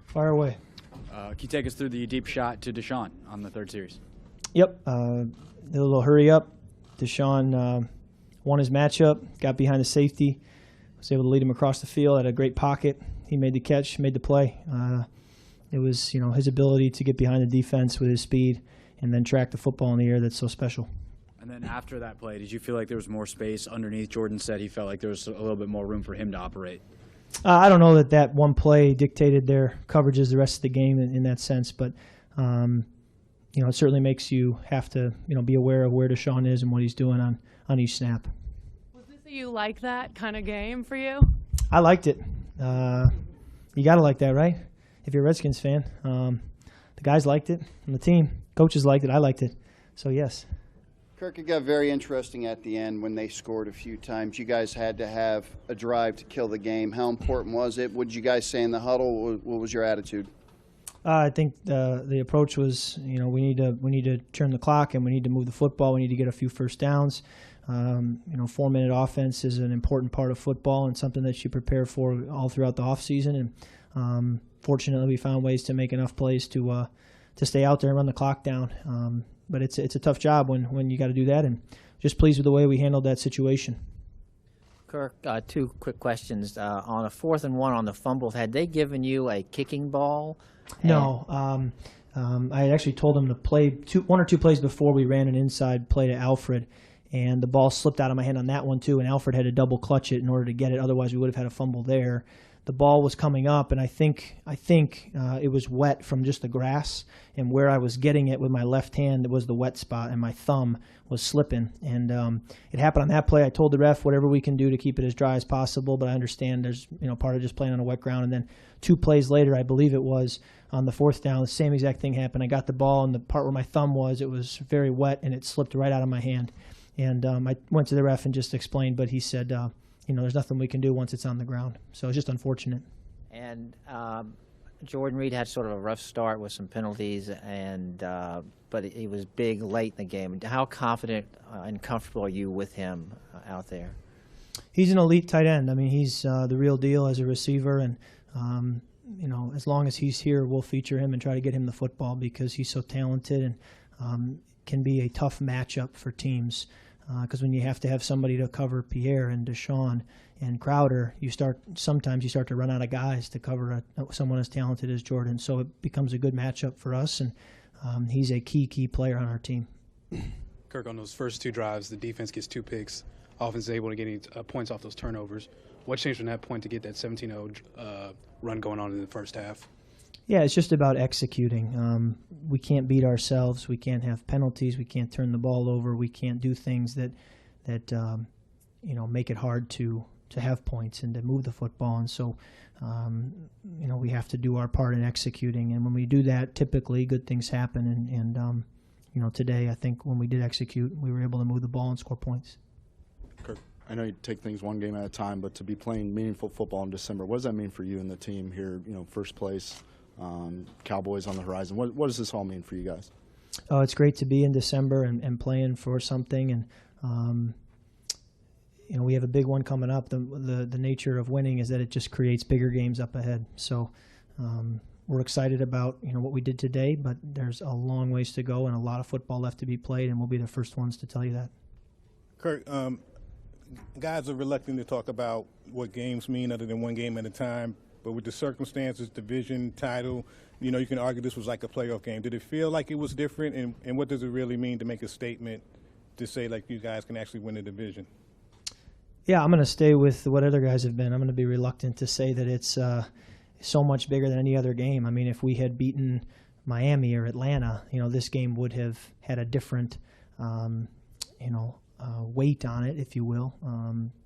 Fire away. Can you take us through the deep shot to Deshaun on the third series? Yep. A little hurry up. Deshaun won his matchup, got behind the safety, was able to lead him across the field, had a great pocket. He made the catch, made the play. It was, his ability to get behind the defense with his speed and then track the football in the air that's so special. And then after that play, did you feel like there was more space underneath? Jordan said he felt like there was a little bit more room for him to operate. I don't know that one play dictated their coverages the rest of the game in that sense, but it certainly makes you have to be aware of where Deshaun is and what he's doing on each snap. Was this a you like that kind of game for you? I liked it. You got to like that, right? If you're a Redskins fan. The guys liked it, and the team. Coaches liked it. I liked it. So, yes. Kirk, it got very interesting at the end when they scored a few times. You guys had to have a drive to kill the game. How important was it? What did you guys say in the huddle? What was your attitude? I think the approach was, we need to turn the clock and we need to move the football. We need to get a few first downs. 4-minute offense is an important part of football and something that you prepare for all throughout the offseason. And fortunately, we found ways to make enough plays to stay out there and run the clock down. But it's a tough job when you got to do that, and just pleased with the way we handled that situation. Kirk, two quick questions. On a 4th and 1 on the fumble, had they given you a kicking ball? No. I had actually told them to play one or two plays before we ran an inside play to Alfred, and the ball slipped out of my hand on that one too, and Alfred had to double clutch it in order to get it. Otherwise, we would have had a fumble there. The ball was coming up, and I think it was wet from just the grass, and where I was getting it with my left hand was the wet spot, and my thumb was slipping. And it happened on that play. I told the ref whatever we can do to keep it as dry as possible, but I understand there's part of just playing on a wet ground. And then 2 plays later, I believe it was, on the 4th down, the same exact thing happened. I got the ball, and the part where my thumb was, it was very wet, and it slipped right out of my hand. And I went to the ref and just explained, but he said, there's nothing we can do once it's on the ground. So it's just unfortunate. And Jordan Reed had sort of a rough start with some penalties, but he was big late in the game. How confident and comfortable are you with him out there? He's an elite tight end. I mean, he's the real deal as a receiver, and as long as he's here, we'll feature him and try to get him the football because he's so talented and can be a tough matchup for teams. Because when you have to have somebody to cover Pierre and Deshaun and Crowder, sometimes you start to run out of guys to cover someone as talented as Jordan. So it becomes a good matchup for us, and he's a key player on our team. Kirk, on those first 2 drives, the defense gets 2 picks. Offense is able to get points off those turnovers. What changed from that point to get that 17-0 run going on in the first half? Yeah, it's just about executing. We can't beat ourselves. We can't have penalties. We can't turn the ball over. We can't do things that make it hard to have points and to move the football. And so, we have to do our part in executing. And when we do that, typically good things happen. And today I think when we did execute, we were able to move the ball and score points. Kirk, I know you take things one game at a time, but to be playing meaningful football in December, what does that mean for you and the team here? First place. Cowboys on the horizon. What does this all mean for you guys? Oh, it's great to be in December and playing for something. And, we have a big one coming up. The nature of winning is that it just creates bigger games up ahead. So we're excited about, what we did today, but there's a long ways to go and a lot of football left to be played, and we'll be the first ones to tell you that. Kirk, guys are reluctant to talk about what games mean other than one game at a time. But with the circumstances, division, title, you can argue this was like a playoff game. Did it feel like it was different? And what does it really mean to make a statement to say, like, you guys can actually win the division? Yeah, I'm going to stay with what other guys have been. I'm going to be reluctant to say that it's so much bigger than any other game. I mean, if we had beaten Miami or Atlanta, this game would have had a different, weight on it, if you will,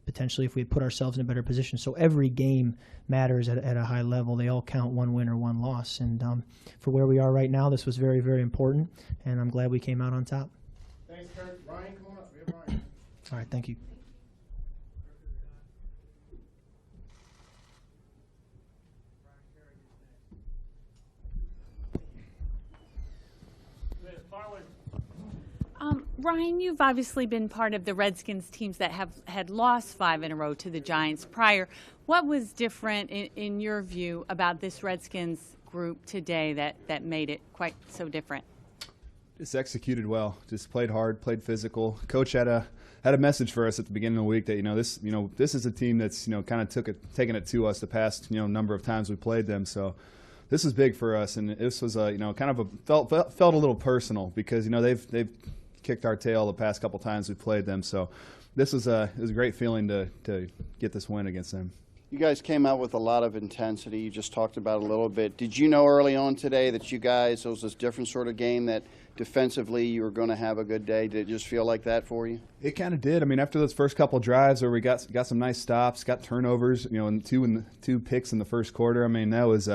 potentially if we had put ourselves in a better position. So every game matters at a high level. They all count, one win or one loss. And for where we are right now, this was very, very important, and I'm glad we came out on top. Thanks, Kirk. Ryan, come on up. We have Ryan. All right, thank you. Ryan, you've obviously been part of the Redskins teams that have had lost 5 in a row to the Giants prior. What was different in your view about this Redskins group today that made it quite so different? Just executed well. Just played hard, played physical. Coach had a message for us at the beginning of the week that this is a team that's kind of taken it to us the past number of times we played them. So this is big for us, and this was kind of felt a little personal because they've kicked our tail the past couple times we played them. So this was it was a great feeling to get this win against them. You guys came out with a lot of intensity. You just talked about it a little bit. Did you know early on today that it was this different sort of game, that defensively you were going to have a good day? Did it just feel like that for you? It kind of did. I mean, after those first couple drives where we got some nice stops, got turnovers, and two picks in the first quarter. I mean, that was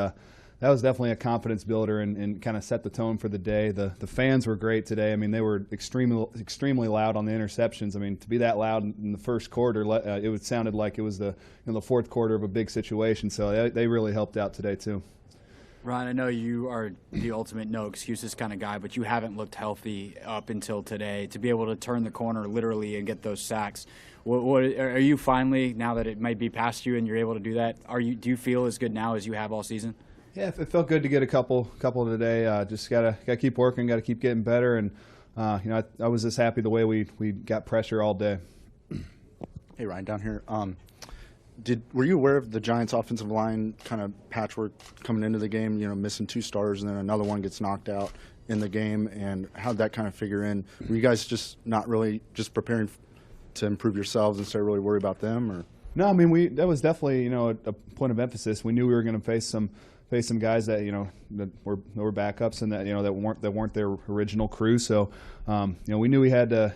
definitely a confidence builder and kind of set the tone for the day. The fans were great today. I mean, they were extremely loud on the interceptions. I mean, to be that loud in the first quarter, it sounded like it was the fourth quarter of a big situation. So they really helped out today too. Ryan, I know you are the ultimate no excuses kind of guy, but you haven't looked healthy up until today. To be able to turn the corner literally and get those sacks, what are you finally, now that it might be past you and you're able to do that? Do you feel as good now as you have all season? Yeah, it felt good to get a couple today. Just gotta keep working, gotta keep getting better, and I was just happy the way we got pressure all day. Hey Ryan, down here. Were you aware of the Giants' offensive line kind of patchwork coming into the game? Missing 2 starters and then another one gets knocked out in the game, and how'd that kind of figure in? Were you guys just not really just preparing to improve yourselves instead of really worry about them, or? No, I mean that was definitely a point of emphasis. We knew we were going to face some guys that that were backups and that weren't their original crew. So we knew we had to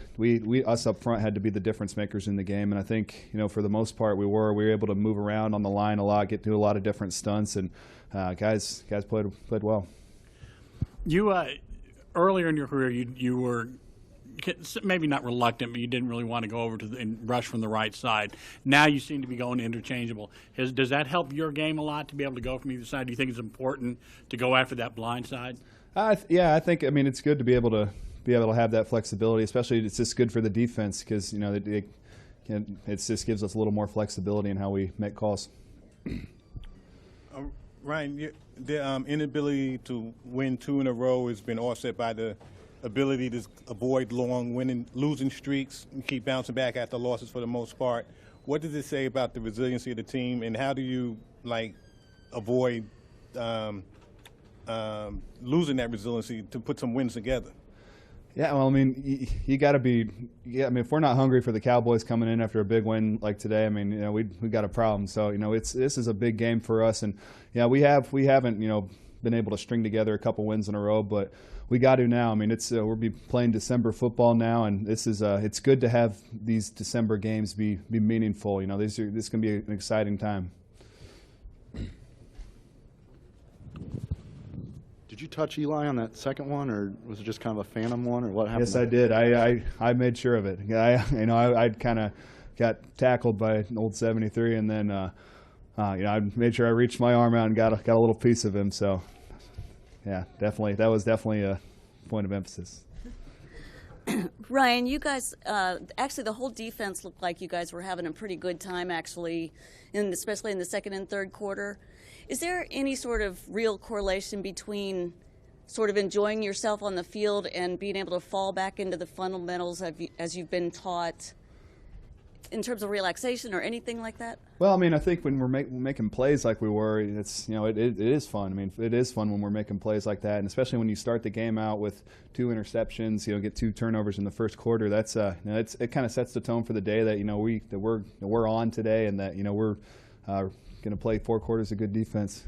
us up front had to be the difference makers in the game. And I think for the most part we were able to move around on the line a lot, get to a lot of different stunts, and guys played well. You earlier in your career you were maybe not reluctant, but you didn't really want to go over and rush from the right side. Now you seem to be going interchangeable. Does that help your game a lot to be able to go from either side? Do you think it's important to go after that blind side? Yeah, I think it's good to be able to have that flexibility. Especially it's just good for the defense because it just gives us a little more flexibility in how we make calls. Ryan, the inability to win 2 in a row has been offset by the ability to avoid long losing streaks and keep bouncing back after losses for the most part. What does it say about the resiliency of the team, and how do you avoid losing that resiliency to put some wins together? Yeah, well, I mean, you got to be. Yeah, I mean, if we're not hungry for the Cowboys coming in after a big win like today, I mean, we got a problem. So this is a big game for us, and we haven't been able to string together a couple wins in a row, but we got to now. I mean, we'll be playing December football now, and this is it's good to have these December games be meaningful. This can be an exciting time. Did you touch Eli on that second one, or was it just kind of a phantom one, or what happened? Yes, I did. I made sure of it. I kind of got tackled by an old 73, and then I made sure I reached my arm out and got a little piece of him. So. Yeah, definitely. That was definitely a point of emphasis. Ryan, you guys, actually the whole defense looked like you guys were having a pretty good time, actually, especially in the second and third quarter. Is there any sort of real correlation between sort of enjoying yourself on the field and being able to fall back into the fundamentals as you've been taught in terms of relaxation or anything like that? Well, I mean, I think when we're making plays like we were, it's it is fun. I mean, it is fun when we're making plays like that, and especially when you start the game out with 2 interceptions, get 2 turnovers in the first quarter. That's it kind of sets the tone for the day that we're on today, and that we're going to play 4 quarters of good defense.